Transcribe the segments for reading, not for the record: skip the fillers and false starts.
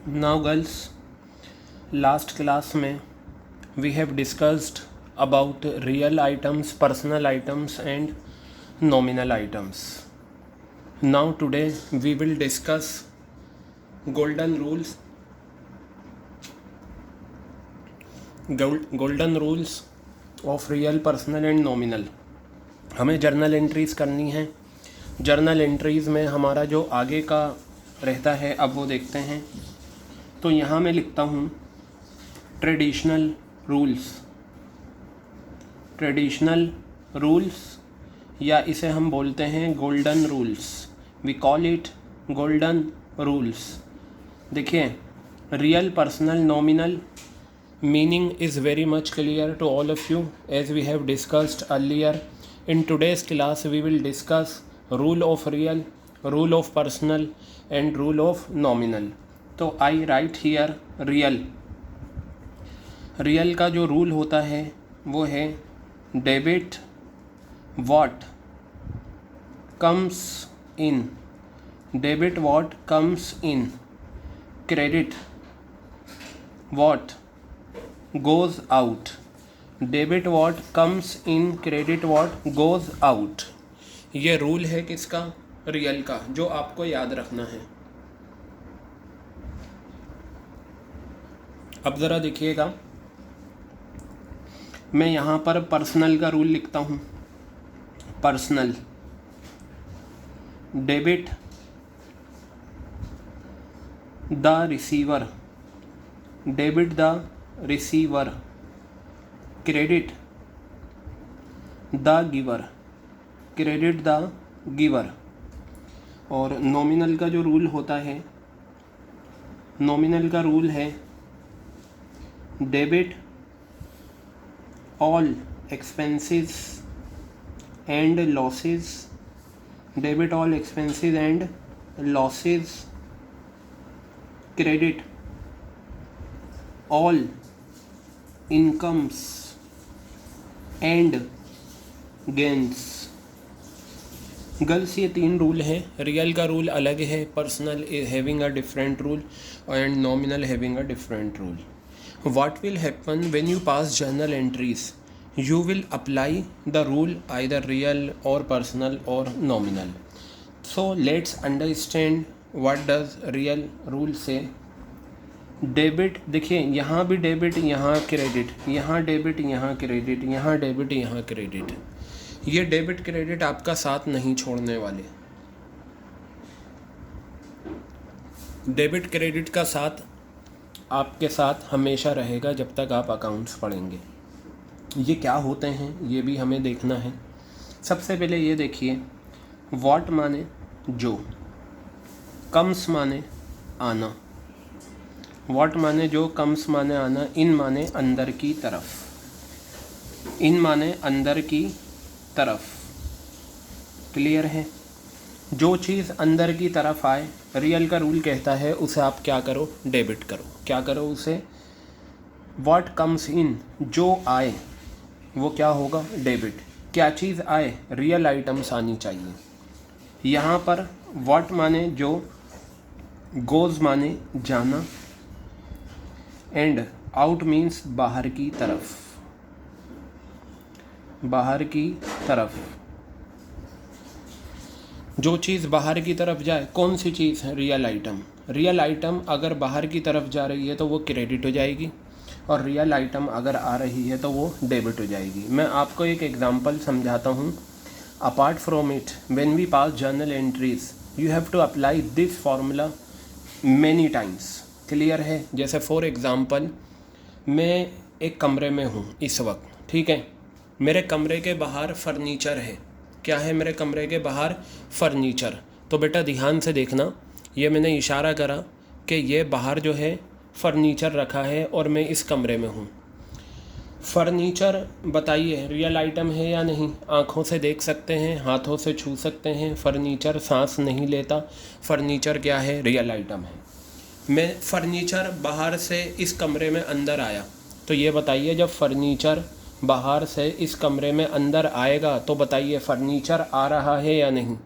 Now girls, last class में we have discussed about real items, personal items and nominal items. Now today we will discuss golden rules of real, personal and nominal. हमें journal entries करनी है. Journal entries में हमारा जो आगे का रहता है अब वो देखते हैं. तो यहाँ मैं लिखता हूँ ट्रेडिशनल रूल्स या इसे हम बोलते हैं golden rules. We call it golden rules. देखिए, real, personal, nominal meaning is very much clear to all of you as we have discussed earlier. In today's class we will discuss rule of real, rule of personal and rule of nominal. तो I write here real. Real का जो rule होता है वो है debit what comes in, debit what comes in, credit what goes out. Debit what comes in, credit what goes out. ये rule है किसका? रियल का, जो आपको याद रखना है. अब ज़रा देखिएगा, मैं यहाँ पर पर्सनल का रूल लिखता हूँ. Personal, debit the receiver, debit the receiver, credit the giver, credit the giver. और नॉमिनल का जो रूल होता है, नॉमिनल का रूल है debit all expenses and losses, debit all expenses and losses, credit all incomes and gains. Girls, ये तीन rule हैं. रियल का रूल अलग है, personal having a different rule and nominal having a different rule. What will happen when you pass journal entries? You will apply the rule either real और personal और nominal. So let's understand what does real rule से. Debit, देखिए यहाँ भी debit, यहाँ credit, यहाँ debit, यहाँ credit, यहाँ डेबिट, यहाँ क्रेडिट. ये डेबिट क्रेडिट आपका साथ नहीं छोड़ने वाले. डेबिट क्रेडिट का साथ आपके साथ हमेशा रहेगा जब तक आप अकाउंट्स पढ़ेंगे. ये क्या होते हैं ये भी हमें देखना है. सबसे पहले ये देखिए, व्हाट माने जो, कम्स माने आना, व्हाट माने जो, कम्स माने आना, इन माने अंदर की तरफ, इन माने अंदर की तरफ. क्लियर है? जो चीज़ अंदर की तरफ आए, रियल का रूल कहता है उसे आप क्या करो? डेबिट करो. क्या करो उसे? व्हाट कम्स इन, जो आए वो क्या होगा? डेबिट. क्या चीज़ आए? रियल आइटम्स आनी चाहिए. यहाँ पर व्हाट माने जो, गोज़ माने जाना एंड आउट मीन्स बाहर की तरफ, बाहर की तरफ. जो चीज़ बाहर की तरफ जाए, कौन सी चीज़ है? Real item. रियल आइटम अगर बाहर की तरफ जा रही है तो वो क्रेडिट हो जाएगी और रियल आइटम अगर आ रही है तो वो डेबिट हो जाएगी. मैं आपको एक एग्जांपल समझाता हूँ. Apart from it, when we pass journal entries you have to apply this formula many times. Clear है? जैसे फॉर एग्ज़ाम्पल, मैं एक कमरे में हूँ इस वक्त, ठीक है. मेरे कमरे के बाहर फर्नीचर है. क्या है मेरे कमरे के बाहर? फर्नीचर. तो बेटा ध्यान से देखना, ये मैंने इशारा करा कि ये बाहर जो है फर्नीचर रखा है और मैं इस कमरे में हूँ. फर्नीचर बताइए रियल आइटम है या नहीं? आँखों से देख सकते हैं, हाथों से छू सकते हैं. फर्नीचर सांस नहीं लेता. फर्नीचर क्या है? रियल आइटम है. मैं फर्नीचर बाहर से इस कमरे में अंदर आया, तो ये बताइए जब फर्नीचर बाहर से इस कमरे में अंदर आएगा तो बताइए फर्नीचर आ रहा है या नहीं?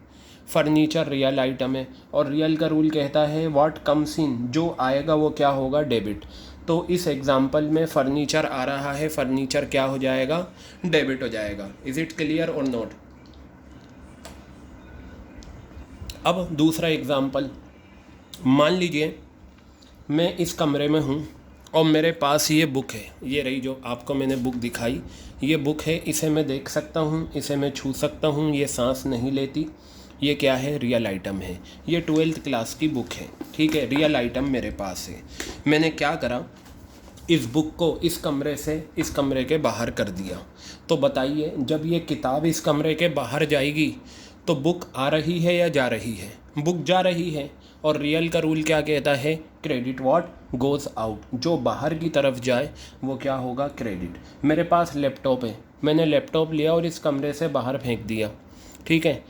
फर्नीचर रियल आइटम है और रियल का रूल कहता है व्हाट कम्स इन, जो आएगा वो क्या होगा, डेबिट। तो इस एग्जाम्पल में फर्नीचर आ रहा है, फर्नीचर क्या हो जाएगा, डेबिट हो जाएगा। इज इट क्लियर और नॉट? अब दूसरा एग्जाम्पल, मान लीजिए मैं इस कमरे में हूँ और मेरे पास ये बुक है, ये रही जो आपको मैंने बुक दिखाई, ये बुक है, इसे मैं देख सकता हूँ, इसे मैं छू सकता हूँ, ये सांस नहीं लेती, ये क्या है, रियल आइटम है। ये 12th क्लास की बुक है, ठीक है, रियल आइटम मेरे पास है। मैंने क्या करा, इस बुक को इस कमरे से इस कमरे के बाहर कर दिया। तो बताइए जब ये किताब इस कमरे के बाहर जाएगी तो बुक आ रही है या जा रही है, बुक जा रही है। और रियल का रूल क्या कहता है, क्रेडिट व्हाट गोज़ आउट, जो बाहर की तरफ जाए वो क्या होगा, क्रेडिट। मेरे पास लैपटॉप है, मैंने लैपटॉप लिया और इस कमरे से बाहर फेंक दिया, ठीक है।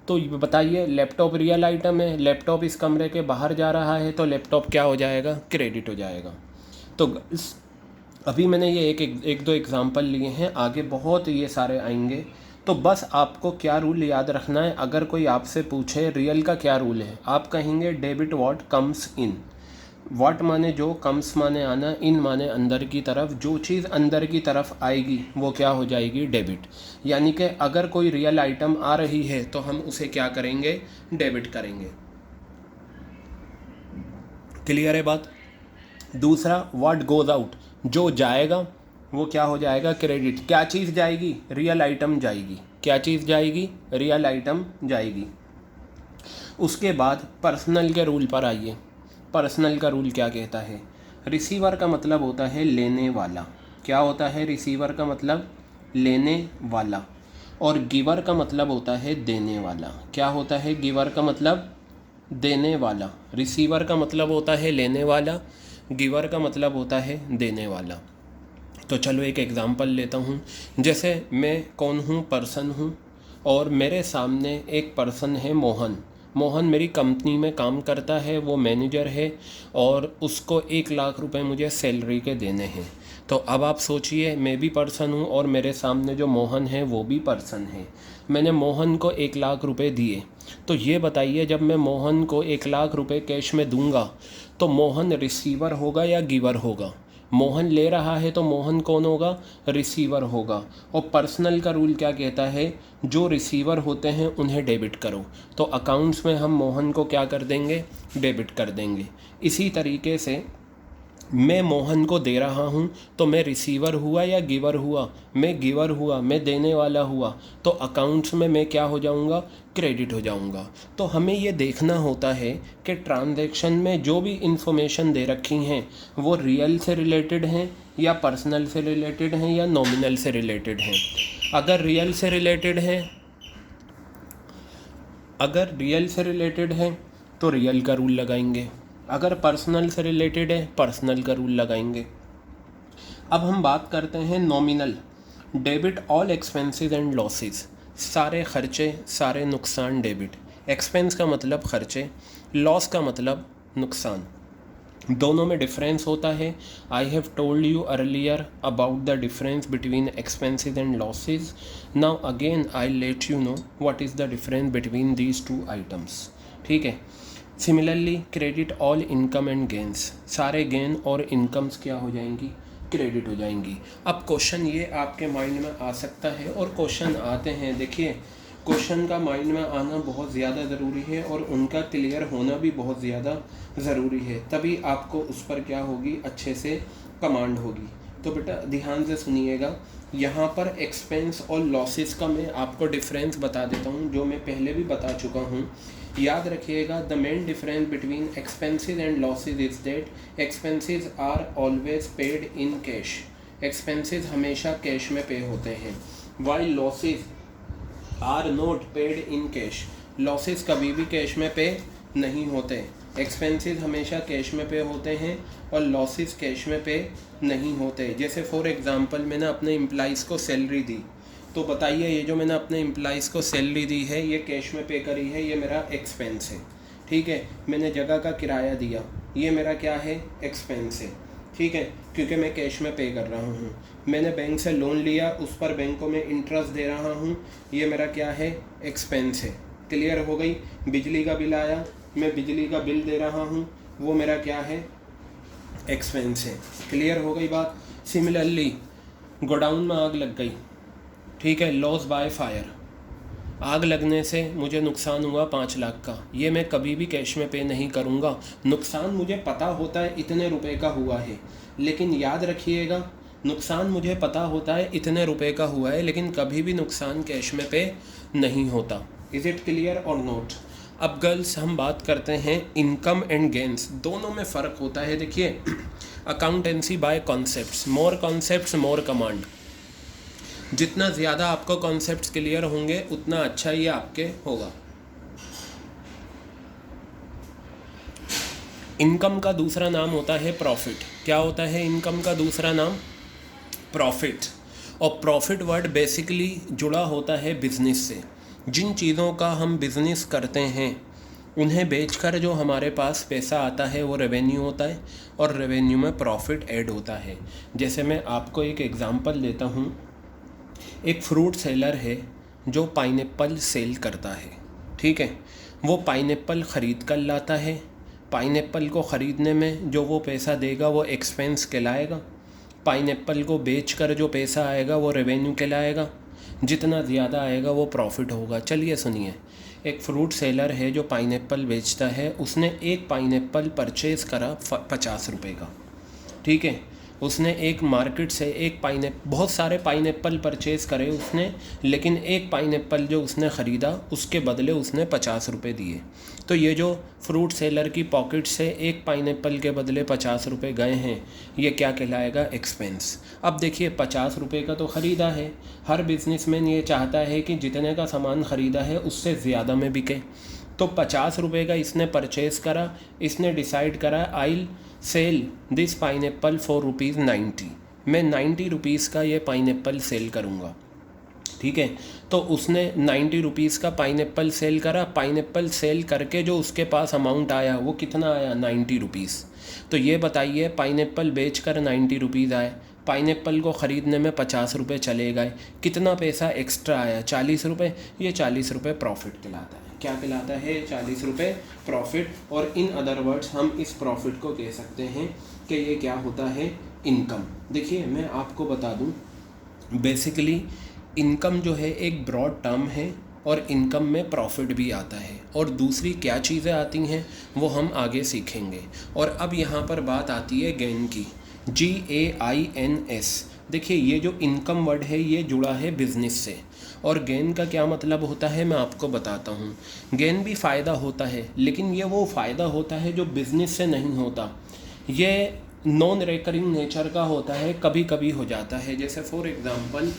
तो बताइए लैपटॉप रियल आइटम है, लैपटॉप इस कमरे के बाहर जा रहा है तो लैपटॉप क्या हो जाएगा, क्रेडिट हो जाएगा। तो अभी मैंने ये एक दो एग्जांपल लिए हैं, आगे बहुत ये सारे आएंगे। तो बस आपको क्या रूल याद रखना है, अगर कोई आपसे पूछे रियल का क्या रूल है, आप कहेंगे debit what comes in. What माने जो, कम्स माने आना, इन माने अंदर की तरफ, जो चीज़ अंदर की तरफ आएगी वो क्या हो जाएगी, डेबिट। यानी कि अगर कोई रियल आइटम आ रही है तो हम उसे क्या करेंगे, डेबिट करेंगे। क्लियर है बात? दूसरा व्हाट गोज़ आउट, जो जाएगा वो क्या हो जाएगा, क्रेडिट। क्या चीज़ जाएगी, रियल आइटम जाएगी। क्या चीज़ जाएगी, रियल आइटम जाएगी। उसके बाद पर्सनल के रूल पर आइए। पर्सनल का रूल क्या कहता है, रिसीवर का मतलब होता है लेने वाला। क्या होता है, रिसीवर का मतलब लेने वाला। और गिवर का मतलब होता है देने वाला। क्या होता है, गिवर का मतलब देने वाला। रिसीवर का मतलब होता है लेने वाला, गिवर का मतलब होता है देने वाला। तो चलो एक एग्ज़ाम्पल लेता हूँ। जैसे मैं कौन हूँ, पर्सन हूँ, और मेरे सामने एक पर्सन है मोहन। मोहन मेरी कंपनी में काम करता है, वो मैनेजर है और उसको 1,00,000 रुपए मुझे सैलरी के देने हैं। तो अब आप सोचिए, मैं भी पर्सन हूँ और मेरे सामने जो मोहन है वो भी पर्सन है। मैंने मोहन को 1,00,000 रुपए दिए। तो ये बताइए जब मैं मोहन को 1,00,000 रुपए कैश में दूंगा तो मोहन रिसीवर होगा या गिवर होगा? मोहन ले रहा है तो मोहन कौन होगा, रिसीवर होगा। और पर्सनल का रूल क्या कहता है, जो रिसीवर होते हैं उन्हें डेबिट करो। तो अकाउंट्स में हम मोहन को क्या कर देंगे, डेबिट कर देंगे। इसी तरीके से मैं मोहन को दे रहा हूँ तो मैं रिसीवर हुआ या गिवर हुआ, मैं गिवर हुआ, मैं देने वाला हुआ। तो अकाउंट्स में मैं क्या हो जाऊँगा, क्रेडिट हो जाऊँगा। तो हमें ये देखना होता है कि ट्रांजैक्शन में जो भी इंफॉर्मेशन दे रखी हैं वो रियल से रिलेटेड हैं या पर्सनल से रिलेटेड हैं या नॉमिनल से रिलेटेड हैं। अगर रियल से रिलेटेड हैं तो रियल का रूल लगाएंगे, अगर पर्सनल से रिलेटेड है पर्सनल का रूल लगाएंगे। अब हम बात करते हैं nominal. Debit all expenses and losses, सारे खर्चे सारे नुकसान डेबिट। एक्सपेंस का मतलब खर्चे, लॉस का मतलब नुकसान। दोनों में डिफरेंस होता है। I have told you earlier about the difference between expenses and losses. Now again I let you know what is the difference between these two items, ठीक है। Similarly credit all income and gains, सारे gain और incomes क्या हो जाएंगी, credit हो जाएंगी। अब क्वेश्चन ये आपके माइंड में आ सकता है, और क्वेश्चन आते हैं, देखिए क्वेश्चन का माइंड में आना बहुत ज़्यादा ज़रूरी है और उनका क्लियर होना भी बहुत ज़्यादा ज़रूरी है, तभी आपको उस पर क्या होगी, अच्छे से कमांड होगी। तो बेटा ध्यान से सुनिएगा, यहाँ पर एक्सपेंस और लॉसेस का मैं आपको डिफरेंस बता देता हूँ, जो मैं पहले भी बता चुका हूँ। याद रखिएगा, the main difference between expenses and losses is that expenses are always paid in cash. Expenses हमेशा कैश में पे होते हैं, while losses are not paid in cash. Losses कभी भी कैश में पे नहीं होते। एक्सपेंसेस हमेशा कैश में पे होते हैं और लॉसेस कैश में पे नहीं होते। जैसे फॉर एग्जांपल मैंने अपने एम्प्लॉइज़ को सैलरी दी, तो बताइए ये जो मैंने अपने एम्प्लॉइज़ को सैलरी दी है ये कैश में पे करी है, ये मेरा एक्सपेंस है, ठीक है। मैंने जगह का किराया दिया, ये मेरा क्या है, एक्सपेंस है, ठीक है, क्योंकि मैं कैश में पे कर रहा हूँ। मैंने बैंक से लोन लिया, उस पर बैंक को मैं इंटरेस्ट दे रहा हूँ, ये मेरा क्या है, एक्सपेंस है, क्लियर हो गई। बिजली का बिल आया, मैं बिजली का बिल दे रहा हूँ, वो मेरा क्या है, एक्सपेंस है। क्लियर हो गई बात। सिमिलरली गोडाउन में आग लग गई, ठीक है, लॉस बाय फायर, आग लगने से मुझे नुकसान हुआ 5 लाख का, ये मैं कभी भी कैश में पे नहीं करूँगा। नुकसान मुझे पता होता है इतने रुपए का हुआ है, लेकिन याद रखिएगा नुकसान मुझे पता होता है इतने रुपए का हुआ है, लेकिन कभी भी नुकसान कैश में पे नहीं होता। इज़ इट क्लियर और नोट। अब गर्ल्स हम बात करते हैं इनकम एंड गेंस, दोनों में फ़र्क होता है। देखिए अकाउंटेंसी बाय कॉन्सेप्ट्स, मोर कॉन्सेप्ट्स मोर कमांड। जितना ज़्यादा आपको कॉन्सेप्ट्स क्लियर होंगे उतना अच्छा ये आपके होगा। इनकम का दूसरा नाम होता है प्रॉफिट। क्या होता है इनकम का दूसरा नाम? प्रॉफिट। और प्रॉफिट वर्ड बेसिकली जुड़ा होता है बिजनेस से। जिन चीज़ों का हम बिज़नेस करते हैं उन्हें बेचकर जो हमारे पास पैसा आता है वो रेवेन्यू होता है, और रेवेन्यू में प्रॉफिट ऐड होता है। जैसे मैं आपको एक एग्ज़ाम्पल देता हूँ। एक फ्रूट सेलर है जो पाइनएप्पल सेल करता है, ठीक है। वो पाइनएप्पल ख़रीद कर लाता है, पाइनएप्पल को ख़रीदने में जो वो पैसा देगा वो एक्सपेंस कहलाएगा, पाइनएप्पल को बेचकर जो पैसा आएगा वो रेवेन्यू कहलाएगा, जितना ज़्यादा आएगा वो प्रॉफिट होगा। चलिए सुनिए, एक फ्रूट सेलर है जो पाइनएप्पल बेचता है, उसने एक पाइनएप्पल परचेज़ करा 50 रुपये का, ठीक है। उसने एक मार्केट से एक बहुत सारे पाइनएप्पल परचेज़ करे उसने, लेकिन एक पाइनएप्पल जो उसने ख़रीदा उसके बदले उसने 50 रुपये दिए। तो ये जो फ्रूट सेलर की पॉकेट से एक पाइनएप्पल के बदले 50 रुपये गए हैं, ये क्या कहलाएगा? एक्सपेंस। अब देखिए 50 रुपये का तो ख़रीदा है, हर बिजनेसमैन ये चाहता है कि जितने का सामान ख़रीदा है उससे ज़्यादा में बिके। तो 50 रुपये का इसने परचेज़ करा, इसने डिसाइड करा आई सेल दिस पाइनएप्पल फॉर ₹90। मैं 90 रुपीज़ का ये पाइनएप्पल सेल करूँगा, ठीक है। तो उसने 90 रुपीज़ का पाइनएप्पल सेल करा। पाइनएप्पल सेल करके जो उसके पास अमाउंट आया वो कितना आया? 90 रुपीज़। तो ये बताइए पाइनएप्पल बेचकर 90 रुपीज़ आए, पाइनएप्पल को ख़रीदने में 50 रुपये चले गए, कितना पैसा एक्स्ट्रा आया? 40 रुपये। ये 40 रुपये प्रॉफिट कहलाता है। क्या कहलाता है? 40 रुपये प्रॉफिट। और इन अदर वर्ड्स हम इस प्रॉफिट को कह सकते हैं कि ये क्या होता है? इनकम। देखिए मैं आपको बता दूं, बेसिकली इनकम जो है एक ब्रॉड टर्म है और इनकम में प्रॉफिट भी आता है, और दूसरी क्या चीज़ें आती हैं वो हम आगे सीखेंगे। और अब यहाँ पर बात आती है गेन की, GAINS। देखिए ये जो इनकम वर्ड है ये जुड़ा है बिजनेस से, और गेन का क्या मतलब होता है मैं आपको बताता हूँ। गेन भी फ़ायदा होता है, लेकिन ये वो फ़ायदा होता है जो बिज़नेस से नहीं होता, ये नॉन रिकरिंग नेचर का होता है, कभी कभी हो जाता है। जैसे फॉर एग्ज़ाम्पल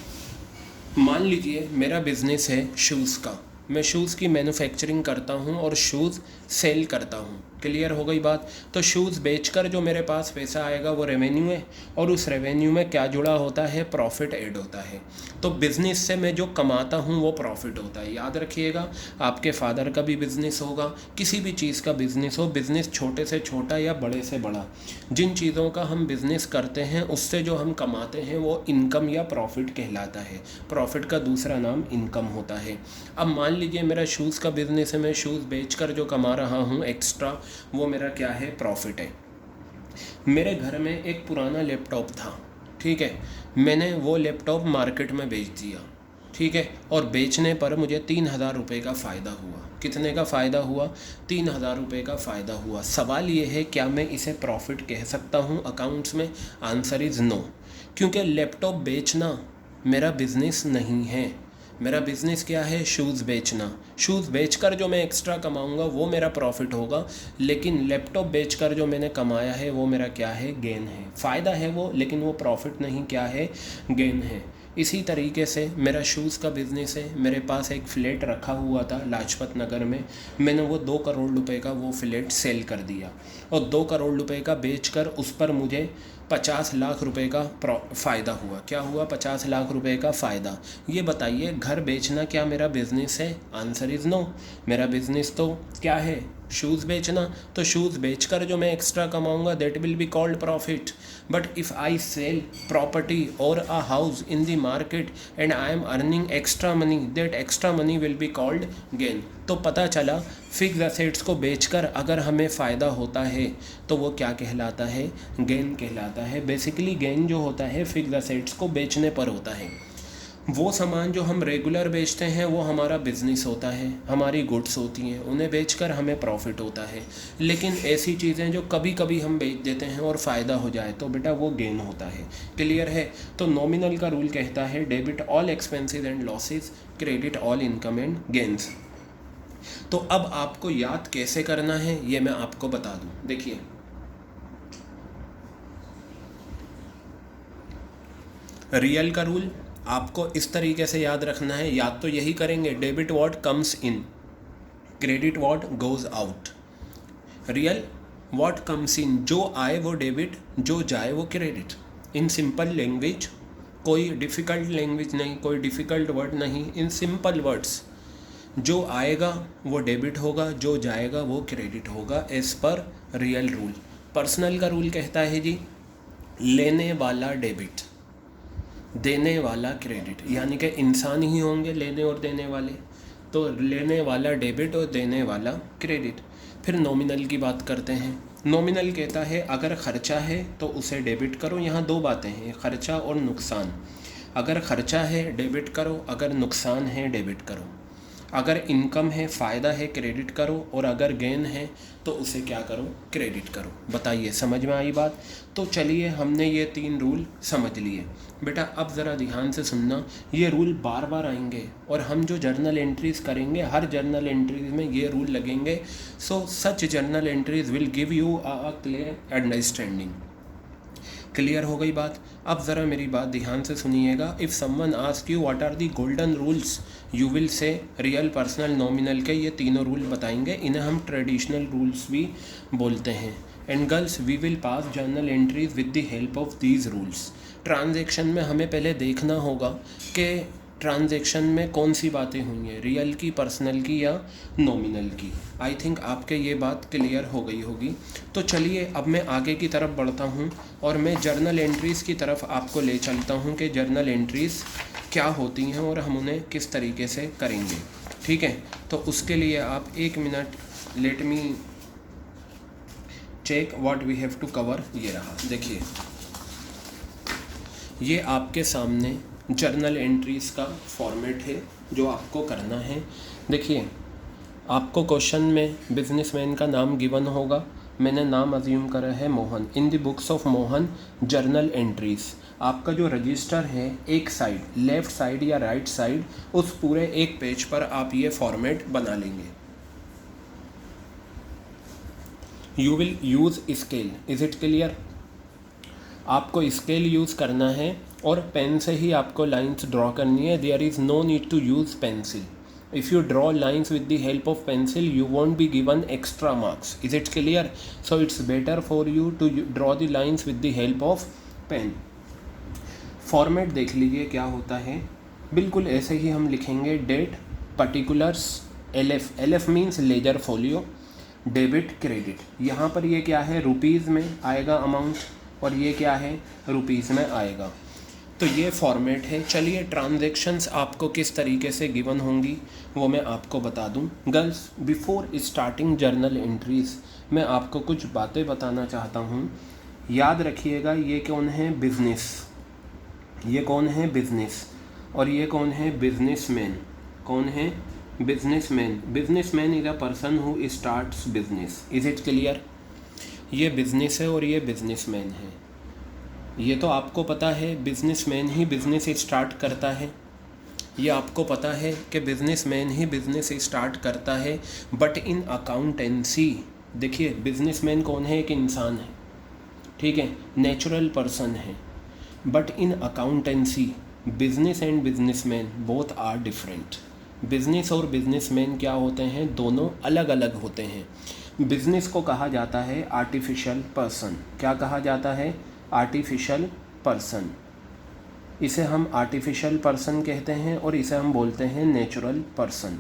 मान लीजिए मेरा बिज़नेस है शूज़ का, मैं शूज़ की मैन्युफैक्चरिंग करता हूँ और शूज़ सेल करता हूँ। क्लियर हो गई बात। तो शूज़ बेचकर जो मेरे पास पैसा आएगा वो रेवेन्यू है, और उस रेवेन्यू में क्या जुड़ा होता है? प्रॉफिट ऐड होता है। तो बिज़नेस से मैं जो कमाता हूँ वो प्रॉफिट होता है। याद रखिएगा, आपके फादर का भी बिज़नेस होगा, किसी भी चीज़ का बिज़नेस हो, बिज़नेस छोटे से छोटा या बड़े से बड़ा, जिन चीज़ों का हम बिज़नेस करते हैं उससे जो हम कमाते हैं वो इनकम या प्रॉफिट कहलाता है। प्रॉफिट का दूसरा नाम इनकम होता है। अब मान लीजिए मेरा शूज़ का बिज़नेस है, मैं शूज़ बेचकर जो कमा रहा हूँ एक्स्ट्रा, वो मेरा क्या है? प्रॉफिट है। मेरे घर में एक पुराना लैपटॉप था, ठीक है, मैंने वो लैपटॉप मार्केट में बेच दिया, ठीक है, और बेचने पर मुझे 3000 रुपये का फ़ायदा हुआ। कितने का फ़ायदा हुआ? 3000 रुपये का फ़ायदा हुआ। सवाल ये है क्या मैं इसे प्रॉफिट कह सकता हूँ अकाउंट्स में? आंसर इज़ नो, क्योंकि लैपटॉप बेचना मेरा बिज़नेस नहीं है। मेरा बिज़नेस क्या है? शूज़ बेचना। शूज़ बेचकर जो मैं एक्स्ट्रा कमाऊंगा वो मेरा प्रॉफिट होगा, लेकिन लैपटॉप बेचकर जो मैंने कमाया है वो मेरा क्या है? गेन है। फ़ायदा है वो, लेकिन वो प्रॉफिट नहीं, क्या है? गेन है। इसी तरीके से मेरा शूज़ का बिज़नेस है, मेरे पास एक फ्लैट रखा हुआ था लाजपत नगर में, मैंने वो 2 करोड़ रुपए का वो फ्लैट सेल कर दिया, और 2 करोड़ रुपए का बेचकर उस पर मुझे 50 लाख रुपए का फ़ायदा हुआ। क्या हुआ? 50 लाख रुपए का फ़ायदा। ये बताइए घर बेचना क्या मेरा बिज़नेस है? Answer is no. मेरा बिज़नेस तो क्या है? शूज़ बेचना, तो शूज़ बेचकर जो मैं एक्स्ट्रा कमाऊंगा that will be called profit. But if I sell property और a house in the market and I am earning extra money, that extra money will be called gain. तो पता चला फिक्स असेट्स को बेचकर अगर हमें फ़ायदा होता है तो वो क्या कहलाता है, गेन कहलाता है. बेसिकली गेन जो होता है फिक्स असेट्स को बेचने पर होता है. वो सामान जो हम रेगुलर बेचते हैं वो हमारा बिजनेस होता है, हमारी गुड्स होती हैं, उन्हें बेचकर हमें प्रॉफिट होता है. लेकिन ऐसी चीज़ें जो कभी कभी हम बेच देते हैं और फ़ायदा हो जाए तो बेटा वो गेन होता है. क्लियर है. तो नॉमिनल का रूल कहता है debit all expenses and losses, credit all income and gains. तो अब आपको याद कैसे करना है ये मैं आपको बता दूं. देखिए रियल का रूल आपको इस तरीके से याद रखना है. याद तो यही करेंगे, debit what comes in, credit what goes out. Real what comes in, जो आए वो डेबिट, जो जाए वो क्रेडिट. इन सिंपल लैंग्वेज, कोई डिफ़िकल्ट लैंग्वेज नहीं, कोई डिफ़िकल्ट वर्ड नहीं, इन सिंपल वर्ड्स. जो आएगा वो डेबिट होगा, जो जाएगा वो क्रेडिट होगा as per real rule. Personal का रूल कहता है जी लेने वाला डेबिट, देने वाला क्रेडिट, यानी कि इंसान ही होंगे लेने और देने वाले, तो लेने वाला डेबिट और देने वाला क्रेडिट. फिर नॉमिनल की बात करते हैं. नॉमिनल कहता है अगर ख़र्चा है तो उसे डेबिट करो. यहाँ दो बातें हैं, ख़र्चा और नुकसान. अगर ख़र्चा है डेबिट करो, अगर नुकसान है डेबिट करो. अगर इनकम है, फ़ायदा है, क्रेडिट करो, और अगर गेन है तो उसे क्या करो, क्रेडिट करो. बताइए समझ में आई बात. तो चलिए हमने ये 3 रूल समझ लिए. बेटा अब ज़रा ध्यान से सुनना, ये रूल बार बार आएंगे और हम जो जर्नल एंट्रीज़ करेंगे हर जर्नल एंट्रीज़ में ये रूल लगेंगे. So such journal entries will give you a clear understanding. Clear हो गई बात. अब ज़रा मेरी बात ध्यान से सुनिएगा. If someone ask you what are the golden rules, you will say real, personal, nominal के ये तीनों रूल बताएंगे. इन्हें हम ट्रेडिशनल रूल्स भी बोलते हैं. And girls we will pass journal entries with the help of these rules. Transaction में हमें पहले देखना होगा कि ट्रांजैक्शन में कौन सी बातें हुई हैं, रियल की, पर्सनल की या नॉमिनल की. आई थिंक आपके ये बात क्लियर हो गई होगी. तो चलिए अब मैं आगे की तरफ बढ़ता हूँ और मैं जर्नल एंट्रीज़ की तरफ आपको ले चलता हूँ कि जर्नल एंट्रीज़ क्या होती हैं और हम उन्हें किस तरीके से करेंगे. ठीक है. तो उसके लिए आप 1 minute let me check what we have to cover. ये रहा, देखिए ये आपके सामने जर्नल एंट्रीज़ का फॉर्मेट है जो आपको करना है. देखिए आपको क्वेश्चन में बिजनेसमैन का नाम गिवन होगा. मैंने नाम अज्यूम करा है मोहन. इन the books of Mohan journal entries. आपका जो रजिस्टर है एक साइड, लेफ़्ट साइड या राइट साइड, उस पूरे एक पेज पर आप ये फॉर्मेट बना लेंगे. You will use scale. Is it clear. आपको स्केल यूज़ करना है और पेन से ही आपको लाइंस ड्रॉ करनी है. There is no need to use pencil. If you draw lines with the help of pencil, you won't be given extra marks. Is it clear? So it's better for you to draw the lines with the help of pen. Format देख लीजिए क्या होता है. बिल्कुल ऐसे ही हम लिखेंगे. Date, particulars, LF. LF means ledger folio, debit, credit. यहाँ पर ये क्या है, रुपीज़ में आएगा अमाउंट, और ये क्या है, रुपीज़ में आएगा. तो ये फॉर्मेट है. चलिए ट्रांजैक्शंस आपको किस तरीके से गिवन होंगी वो मैं आपको बता दूं. Girls before starting journal entries मैं आपको कुछ बातें बताना चाहता हूं. याद रखिएगा ये कौन है, बिजनेस. ये कौन है, बिजनेस. और ये कौन है, बिजनेसमैन. कौन है, businessman. Businessman is a person who starts business. Is it clear. ये बिजनेस है और ये बिजनेसमैन है. ये तो आपको पता है बिजनेसमैन ही बिज़नेस स्टार्ट करता है. ये आपको पता है कि बिजनेसमैन ही बिज़नेस स्टार्ट करता है. बट इन अकाउंटेंसी देखिए बिजनेसमैन कौन है, एक इंसान है. ठीक है, नेचुरल पर्सन है. But in accountancy business and businessman both are different. Business और बिजनेसमैन क्या होते हैं, दोनों अलग अलग होते हैं. बिजनेस को कहा जाता है आर्टिफिशियल पर्सन. क्या कहा जाता है, आर्टिफिशियल पर्सन. इसे हम आर्टिफिशियल पर्सन कहते हैं और इसे हम बोलते हैं नेचुरल पर्सन.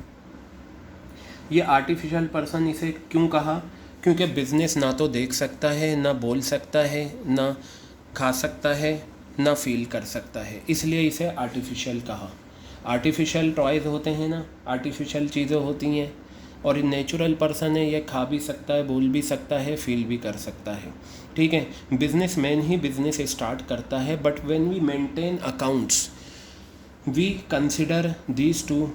ये आर्टिफिशियल पर्सन इसे क्यों कहा? क्योंकि बिजनेस ना तो देख सकता है, ना बोल सकता है, ना खा सकता है, ना फील कर सकता है, इसलिए इसे आर्टिफिशियल कहा। आर्टिफिशियल टॉयज़ होते हैं ना, आर्टिफिशियल चीज़ें होती हैं, और नेचुरल पर्सन है, ये खा भी सकता है, बोल भी सकता है, फील भी कर सकता है। ठीक है, बिजनेसमैन ही बिजनेस स्टार्ट करता है, but when we maintain accounts we consider these two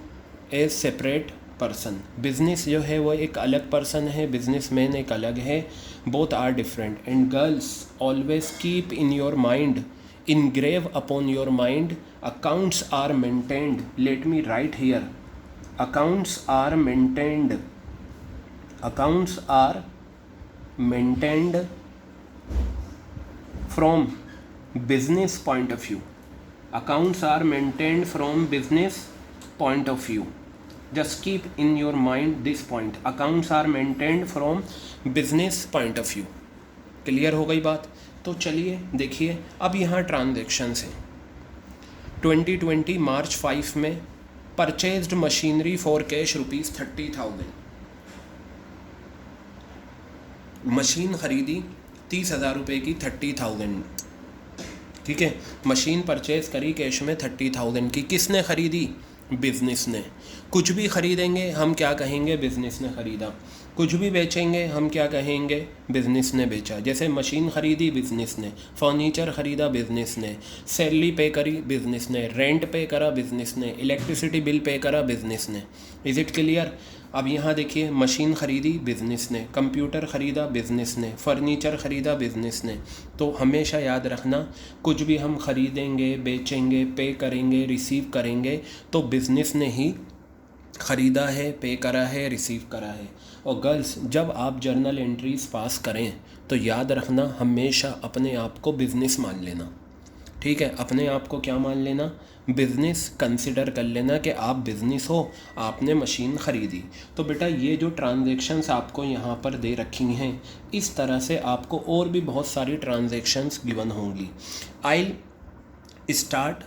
as separate person. Business जो है वो एक अलग पर्सन है, बिजनेसमैन एक अलग है, both are different. And girls always keep in your mind, engrave upon your mind, accounts are maintained, let me write here, accounts are maintained, accounts are maintained from business point of view, accounts are maintained from business point of view, just keep in your mind this point, accounts are maintained from business point of view। Clear हो गई बात? तो चलिए देखिए, अब यहाँ transactions हैं। 2020 मार्च 5 में purchased machinery for cash ₹30,000, machine खरीदी 30,000 रुपये की, 30,000। ठीक है, मशीन परचेज करी कैश में 30,000 की। किसने खरीदी? बिजनेस ने। कुछ भी खरीदेंगे हम क्या कहेंगे? बिजनेस ने खरीदा। कुछ भी बेचेंगे हम क्या कहेंगे? बिजनेस ने बेचा। जैसे मशीन खरीदी बिजनेस ने, फर्नीचर खरीदा बिजनेस ने, सैलरी पे करी बिजनेस ने, रेंट पे करा बिजनेस ने, इलेक्ट्रिसिटी बिल पे करा बिजनेस ने। Is it clear? अब यहाँ देखिए, मशीन खरीदी बिजनेस ने, कंप्यूटर ख़रीदा बिजनेस ने, फर्नीचर ख़रीदा बिजनेस ने। तो हमेशा याद रखना, कुछ भी हम ख़रीदेंगे, बेचेंगे, पे करेंगे, रिसीव करेंगे, तो बिजनेस ने ही ख़रीदा है, पे करा है, रिसीव करा है। और गर्ल्स, जब आप जर्नल एंट्रीज पास करें तो याद रखना, हमेशा अपने आप को बिज़नेस मान लेना। ठीक है, अपने आप को क्या मान लेना? बिज़नेस कंसिडर कर लेना कि आप बिज़नेस हो, आपने मशीन ख़रीदी। तो बेटा, ये जो ट्रांजैक्शंस आपको यहाँ पर दे रखी हैं, इस तरह से आपको और भी बहुत सारी ट्रांजैक्शंस गिवन होंगी। I start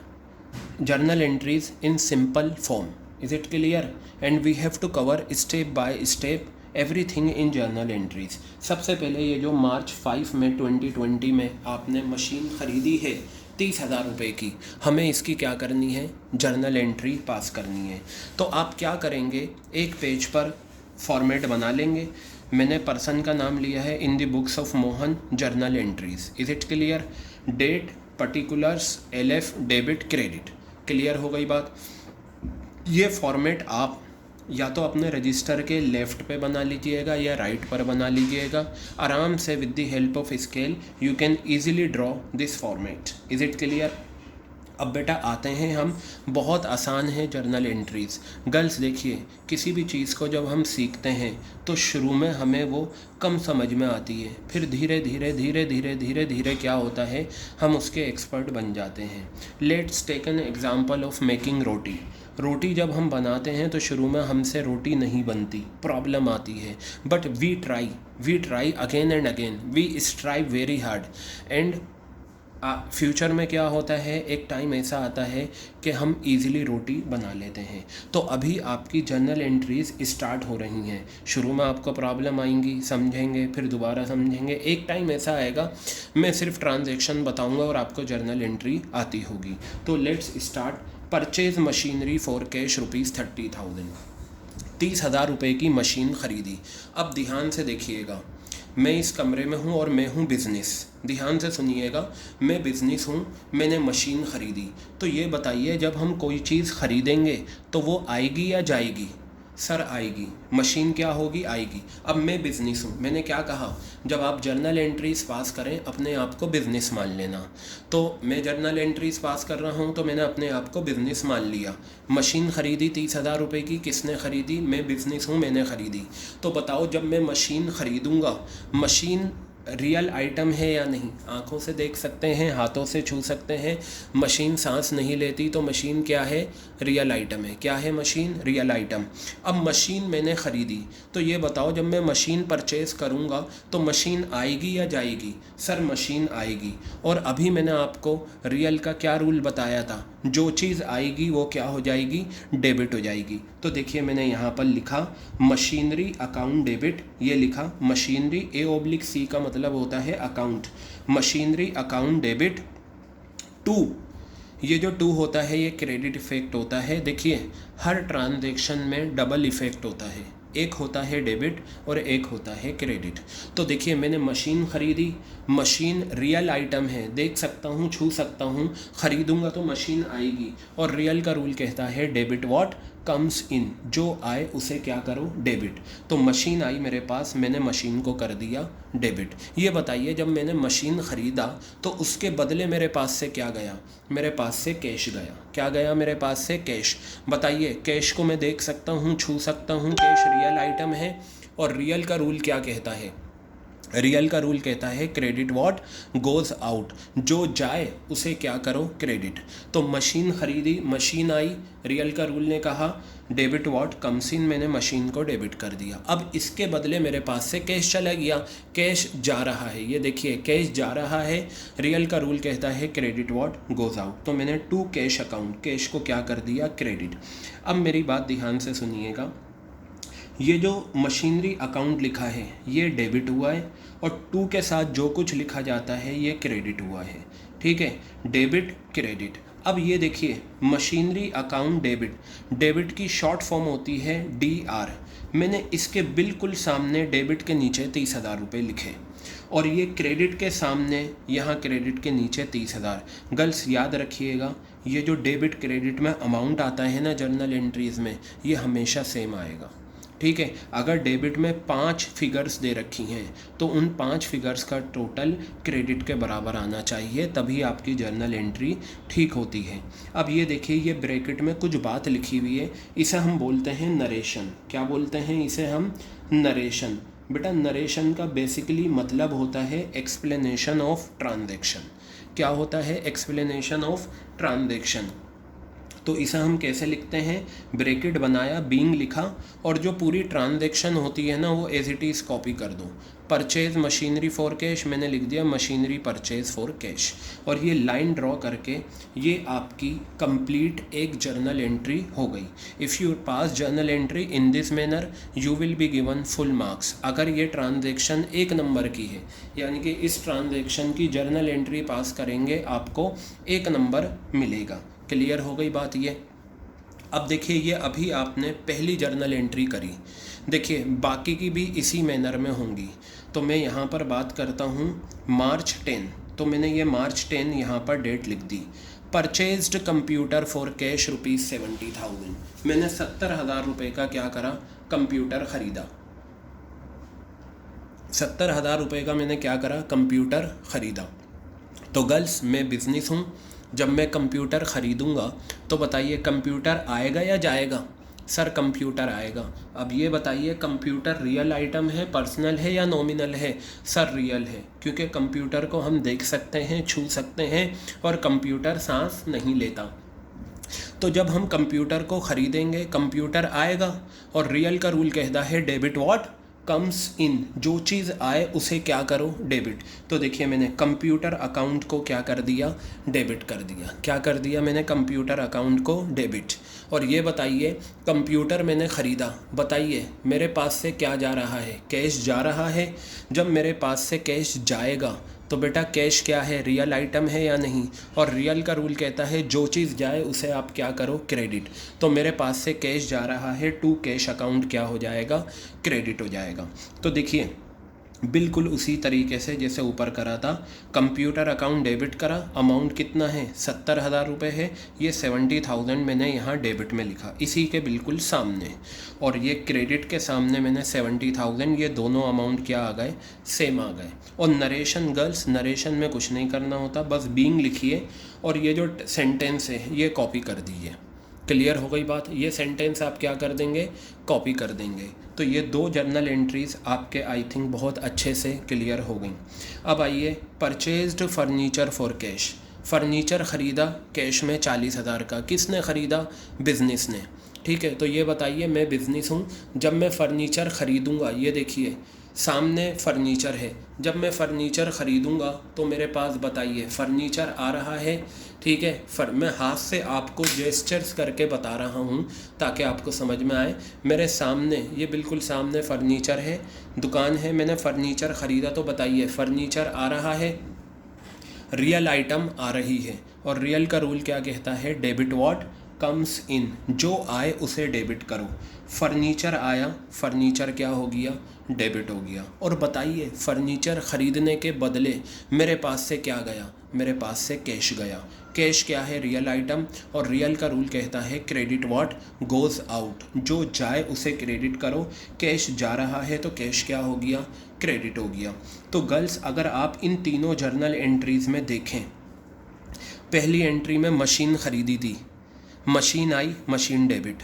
journal entries in simple form. Is it clear? And we have to cover step by step everything in journal entries. सबसे पहले ये जो मार्च 5 में 2020 में आपने मशीन ख़रीदी है 30,000 रुपये की, हमें इसकी क्या करनी है? जर्नल एंट्री पास करनी है। तो आप क्या करेंगे? एक पेज पर फॉर्मेट बना लेंगे। मैंने पर्सन का नाम लिया है in the books of Mohan journal entries. Is it clear? Date, particulars, LF, debit, credit. Clear हो गई बात? ये फॉर्मेट आप या तो अपने रजिस्टर के लेफ़्ट पे बना लीजिएगा या राइट पर बना लीजिएगा। आराम से with the help of scale you can easily draw this format. Is it clear? अब बेटा आते हैं हम, बहुत आसान है जर्नल एंट्रीज़। गर्ल्स देखिए, किसी भी चीज़ को जब हम सीखते हैं तो शुरू में हमें वो कम समझ में आती है, फिर धीरे धीरे धीरे धीरे धीरे धीरे क्या होता है, हम उसके एक्सपर्ट बन जाते हैं। Let's take an example of making roti. रोटी जब हम बनाते हैं तो शुरू में हमसे रोटी नहीं बनती, प्रॉब्लम आती है, but we try again and again, we strive very hard, and future में क्या होता है, एक टाइम ऐसा आता है कि हम इजीली रोटी बना लेते हैं। तो अभी आपकी जर्नल एंट्रीज स्टार्ट हो रही हैं। शुरू में आपको प्रॉब्लम आएंगी, समझेंगे, फिर दोबारा समझेंगे, एक टाइम ऐसा आएगा मैं सिर्फ ट्रांजैक्शन बताऊंगा और आपको जर्नल एंट्री आती होगी। तो let's start. Purchase machinery for cash ₹30,000, 30,000 रुपये की मशीन ख़रीदी। अब ध्यान से देखिएगा, मैं इस कमरे में हूँ और मैं हूँ बिज़नेस। ध्यान से सुनिएगा, मैं बिज़नेस हूँ, मैंने मशीन ख़रीदी। तो ये बताइए, जब हम कोई चीज़ ख़रीदेंगे तो वो आएगी या जाएगी? सर आएगी। मशीन क्या होगी? आएगी। अब मैं बिज़नेस हूँ, मैंने क्या कहा, जब आप जर्नल एंट्रीज पास करें अपने आप को बिज़नेस मान लेना। तो मैं जर्नल एंट्रीज पास कर रहा हूँ तो मैंने अपने आप को बिज़नेस मान लिया। मशीन ख़रीदी 30,000 रुपये की, किसने ख़रीदी? मैं बिज़नेस हूँ, मैंने ख़रीदी। तो बताओ, जब मैं मशीन ख़रीदूँगा, मशीन रियल आइटम है या नहीं, आंखों से देख सकते हैं, हाथों से छू सकते हैं, मशीन सांस नहीं लेती, तो मशीन क्या है, रियल आइटम है। क्या है मशीन, रियल आइटम। अब मशीन मैंने ख़रीदी, तो ये बताओ जब मैं मशीन परचेज़ करूँगा तो मशीन आएगी या जाएगी, सर मशीन आएगी। और अभी मैंने आपको रियल का क्या रूल बताया था, जो चीज़ आएगी वो क्या हो जाएगी, डेबिट हो जाएगी। तो देखिए मैंने यहाँ पर लिखा मशीनरी अकाउंट डेबिट, ये लिखा मशीनरी, A/C का मतलब होता है account, machinery account debit to, ये जो टू होता है ये क्रेडिट इफेक्ट होता है। देखिए हर ट्रांजैक्शन में डबल इफेक्ट होता है, एक होता है डेबिट और एक होता है क्रेडिट। तो देखिए मैंने मशीन ख़रीदी, मशीन रियल आइटम है, देख सकता हूँ, छू सकता हूँ, ख़रीदूँगा तो मशीन आएगी। और रियल का रूल कहता है डेबिट व्हाट कम्स इन, जो आए उसे क्या करो, डेबिट। तो मशीन आई मेरे पास, मैंने मशीन को कर दिया डेबिट। ये बताइए जब मैंने मशीन ख़रीदा तो उसके बदले मेरे पास से क्या गया, मेरे पास से कैश गया। क्या गया मेरे पास से, कैश। बताइए कैश को मैं देख सकता हूँ, छू सकता हूँ, कैश रियल आइटम है। और रियल का रूल क्या कहता है, रियल का रूल कहता है क्रेडिट व्हाट गोज़ आउट, जो जाए उसे क्या करो, क्रेडिट। तो मशीन ख़रीदी, मशीन आई, रियल का रूल ने कहा डेबिट व्हाट कम्स इन, मैंने मशीन को डेबिट कर दिया। अब इसके बदले मेरे पास से कैश चला गया, कैश जा रहा है, ये देखिए कैश जा रहा है, रियल का रूल कहता है क्रेडिट व्हाट गोज़ आउट। तो मैंने टू कैश अकाउंट, कैश को क्या कर दिया, क्रेडिट। अब मेरी बात ध्यान से सुनिएगा, ये जो मशीनरी अकाउंट लिखा है ये डेबिट हुआ है और टू के साथ जो कुछ लिखा जाता है ये क्रेडिट हुआ है, ठीक है, डेबिट क्रेडिट। अब ये देखिए मशीनरी अकाउंट डेबिट, डेबिट की शॉर्ट फॉर्म होती है DR। मैंने इसके बिल्कुल सामने डेबिट के नीचे 30,000 रुपये लिखे और ये क्रेडिट के सामने यहाँ क्रेडिट के नीचे 30,000। गर्ल्स याद रखिएगा, ये जो डेबिट क्रेडिट में अमाउंट आता है ना जर्नल एंट्रीज़ में, ये हमेशा सेम आएगा, ठीक है। अगर डेबिट में 5 फिगर्स दे रखी हैं तो उन 5 फिगर्स का टोटल क्रेडिट के बराबर आना चाहिए, तभी आपकी जर्नल एंट्री ठीक होती है। अब ये देखिए ये ब्रैकेट में कुछ बात लिखी हुई है, इसे हम बोलते हैं नरेशन। क्या बोलते हैं इसे हम, नरेशन। बेटा नरेशन का बेसिकली मतलब होता है एक्सप्लेनेशन ऑफ ट्रांजैक्शन। क्या होता है, एक्सप्लेनेशन ऑफ ट्रांजैक्शन। तो इसे हम कैसे लिखते हैं, ब्रैकेट बनाया, बीइंग लिखा और जो पूरी ट्रांजैक्शन होती है ना वो एज इट इज़ कॉपी कर दो। परचेज मशीनरी फॉर कैश, मैंने लिख दिया मशीनरी परचेज फॉर कैश। और ये लाइन ड्रॉ करके ये आपकी कंप्लीट एक जर्नल एंट्री हो गई। If you pass journal entry in this manner you will be given full marks. अगर ये ट्रांजैक्शन 1 नंबर की है यानी कि इस ट्रांजैक्शन की जर्नल एंट्री पास करेंगे आपको 1 नंबर मिलेगा। क्लियर हो गई बात ये। अब देखिए ये अभी आपने पहली जर्नल एंट्री करी, देखिए बाकी की भी इसी मैनर में होंगी। तो मैं यहाँ पर बात करता हूँ March 10, तो मैंने ये March 10 यहाँ पर डेट लिख दी। परचेज्ड कंप्यूटर फॉर कैश ₹70,000, मैंने 70,000 रुपये का क्या करा, कंप्यूटर ख़रीदा। 70,000 रुपये का मैंने क्या करा, कंप्यूटर ख़रीदा। तो गर्ल्स मैं बिज़नेस हूँ, जब मैं कंप्यूटर ख़रीदूँगा तो बताइए कंप्यूटर आएगा या जाएगा, सर कंप्यूटर आएगा। अब ये बताइए कंप्यूटर रियल आइटम है, पर्सनल है या नॉमिनल है, सर रियल है, क्योंकि कंप्यूटर को हम देख सकते हैं, छू सकते हैं और कंप्यूटर सांस नहीं लेता। तो जब हम कंप्यूटर को ख़रीदेंगे कंप्यूटर आएगा और रियल का रूल कहता है डेबिट व्हाट कम्स इन, जो चीज़ आए उसे क्या करो, डेबिट। तो देखिए मैंने कंप्यूटर अकाउंट को क्या कर दिया, डेबिट कर दिया। क्या कर दिया मैंने, कंप्यूटर अकाउंट को डेबिट। और ये बताइए कंप्यूटर मैंने ख़रीदा, बताइए मेरे पास से क्या जा रहा है, कैश जा रहा है। जब मेरे पास से कैश जाएगा तो बेटा कैश क्या है, रियल आइटम है या नहीं, और रियल का रूल कहता है जो चीज़ जाए उसे आप क्या करो, क्रेडिट। तो मेरे पास से कैश जा रहा है, टू कैश अकाउंट क्या हो जाएगा, क्रेडिट हो जाएगा। तो देखिए बिल्कुल उसी तरीके से जैसे ऊपर करा था, कंप्यूटर अकाउंट डेबिट करा, अमाउंट कितना है 70,000 रुपये है, ये 70,000 मैंने यहाँ डेबिट में लिखा इसी के बिल्कुल सामने, और ये क्रेडिट के सामने मैंने 70,000, ये दोनों अमाउंट क्या आ गए, सेम आ गए। और नरेशन गर्ल्स, नरेशन में कुछ नहीं करना होता, बस बीइंग लिखिए और ये जो सेंटेंस है ये कॉपी कर दीजिए। क्लियर हो गई बात। ये सेंटेंस आप क्या कर देंगे, कॉपी कर देंगे। तो ये 2 जर्नल एंट्रीज आपके आई थिंक बहुत अच्छे से क्लियर हो गई। अब आइए, purchased furniture for cash. Furniture ख़रीदा कैश में 40,000 का। किसने ख़रीदा, बिज़नेस ने। ठीक है, तो ये बताइए, मैं बिज़नेस हूँ, जब मैं फ़र्नीचर ख़रीदूँगा, ये देखिए सामने फ़र्नीचर है, जब मैं फ़र्नीचर ख़रीदूँगा तो मेरे पास बताइए फ़र्नीचर आ रहा है। ठीक है, मैं हाथ से आपको जेस्चर्स करके बता रहा हूँ ताकि आपको समझ में आए। मेरे सामने, ये बिल्कुल सामने फ़र्नीचर है, दुकान है, मैंने फ़र्नीचर ख़रीदा, तो बताइए फ़र्नीचर आ रहा है, रियल आइटम आ रही है। और रियल का रूल क्या कहता है, डेबिट व्हाट कम्स इन, जो आए उसे डेबिट करो। फर्नीचर आया, फर्नीचर क्या हो गया, डेबिट हो गया। और बताइए फर्नीचर ख़रीदने के बदले मेरे पास से क्या गया, मेरे पास से कैश गया। कैश क्या है, रियल आइटम, और रियल का रूल कहता है क्रेडिट व्हाट गोज़ आउट, जो जाए उसे क्रेडिट करो। कैश जा रहा है तो कैश क्या हो गया, क्रेडिट हो गया। तो गर्ल्स, अगर आप इन तीनों जर्नल एंट्रीज़ में देखें, पहली एंट्री में मशीन ख़रीदी थी, मशीन आई, मशीन डेबिट।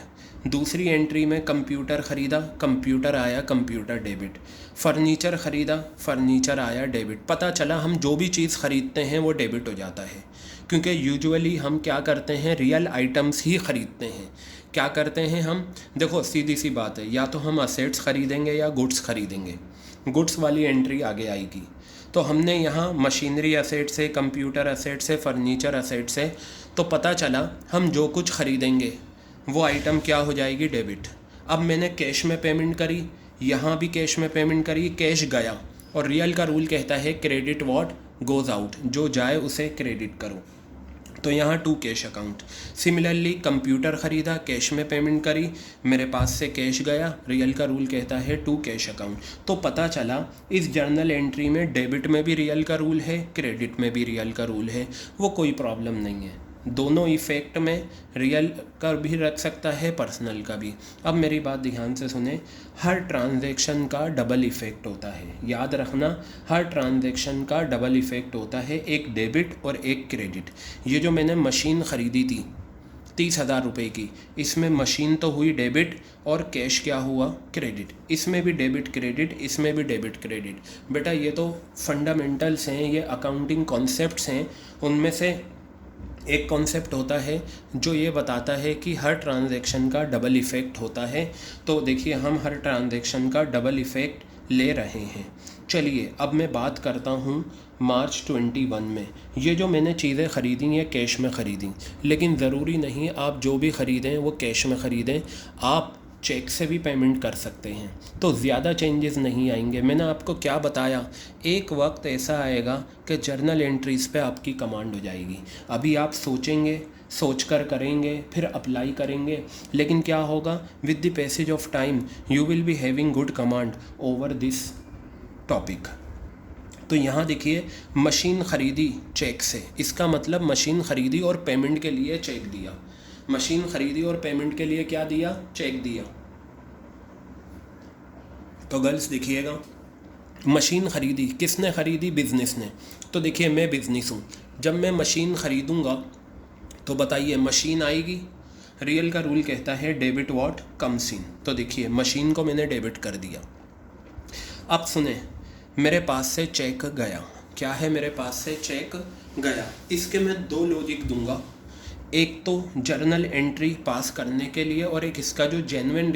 दूसरी एंट्री में कंप्यूटर ख़रीदा, कंप्यूटर आया, कंप्यूटर डेबिट। फर्नीचर ख़रीदा, फर्नीचर आया, डेबिट। पता चला हम जो भी चीज़ ख़रीदते हैं वो डेबिट हो जाता है, क्योंकि यूजुअली हम क्या करते हैं, रियल आइटम्स ही ख़रीदते हैं। क्या करते हैं हम, देखो सीधी सी बात है, या तो हम असेट्स ख़रीदेंगे या गुड्स ख़रीदेंगे। गुड्स वाली एंट्री आगे आएगी। तो हमने यहाँ मशीनरी असेट से, कंप्यूटर असेट से, फर्नीचर असेट से, तो पता चला हम जो कुछ ख़रीदेंगे वो आइटम क्या हो जाएगी, डेबिट। अब मैंने कैश में पेमेंट करी, यहाँ भी कैश में पेमेंट करी, कैश गया। और रियल का रूल कहता है क्रेडिट व्हाट गोज़ आउट, जो जाए उसे क्रेडिट करो। तो यहाँ to cash account. Similarly computer ख़रीदा, कैश में पेमेंट करी, मेरे पास से कैश गया, रियल का रूल कहता है टू कैश अकाउंट। तो पता चला इस जर्नल एंट्री में डेबिट में भी रियल का रूल है, क्रेडिट में भी रियल का रूल है, वो कोई प्रॉब्लम नहीं है। दोनों इफ़ेक्ट में रियल का भी रख सकता है, पर्सनल का भी। अब मेरी बात ध्यान से सुने, हर ट्रांजैक्शन का डबल इफ़ेक्ट होता है, याद रखना, हर ट्रांजैक्शन का डबल इफ़ेक्ट होता है, एक डेबिट और एक क्रेडिट। ये जो मैंने मशीन ख़रीदी थी 30,000 रुपये की, इसमें मशीन तो हुई डेबिट और कैश क्या हुआ, क्रेडिट। इसमें भी डेबिट क्रेडिट, इसमें भी डेबिट क्रेडिट। बेटा ये तो फंडामेंटल्स हैं, ये अकाउंटिंग कॉन्सेप्ट्स हैं। उनमें से एक कॉन्सेप्ट होता है जो ये बताता है कि हर ट्रांजैक्शन का डबल इफ़ेक्ट होता है। तो देखिए हम हर ट्रांजैक्शन का डबल इफ़ेक्ट ले रहे हैं। चलिए अब मैं बात करता हूँ मार्च 21 में। ये जो मैंने चीज़ें ख़रीदी ये कैश में ख़रीदी, लेकिन ज़रूरी नहीं आप जो भी ख़रीदें वो कैश में ख़रीदें, आप चेक से भी पेमेंट कर सकते हैं, तो ज़्यादा चेंजेस नहीं आएंगे। मैंने आपको क्या बताया, एक वक्त ऐसा आएगा कि जर्नल एंट्रीज़ पे आपकी कमांड हो जाएगी। अभी आप सोचेंगे, सोच कर करेंगे, फिर अप्लाई करेंगे, लेकिन क्या होगा, with the passage of time you will be having good command over this topic. तो यहाँ देखिए मशीन ख़रीदी चेक से, इसका मतलब मशीन ख़रीदी और पेमेंट के लिए चेक दिया। मशीन ख़रीदी और पेमेंट के लिए क्या दिया, चेक दिया। तो गर्ल्स देखिएगा, मशीन ख़रीदी, किसने ख़रीदी, बिज़नेस ने। तो देखिए मैं बिज़नेस हूँ, जब मैं मशीन ख़रीदूँगा तो बताइए मशीन आएगी, रियल का रूल कहता है डेबिट व्हाट कम्स इन। तो देखिए मशीन को मैंने डेबिट कर दिया। अब सुने, मेरे पास से चेक गया, क्या है, मेरे पास से चेक गया। इसके मैं दो लॉजिक दूंगा, एक तो जर्नल एंट्री पास करने के लिए और एक इसका जो जेन्युइन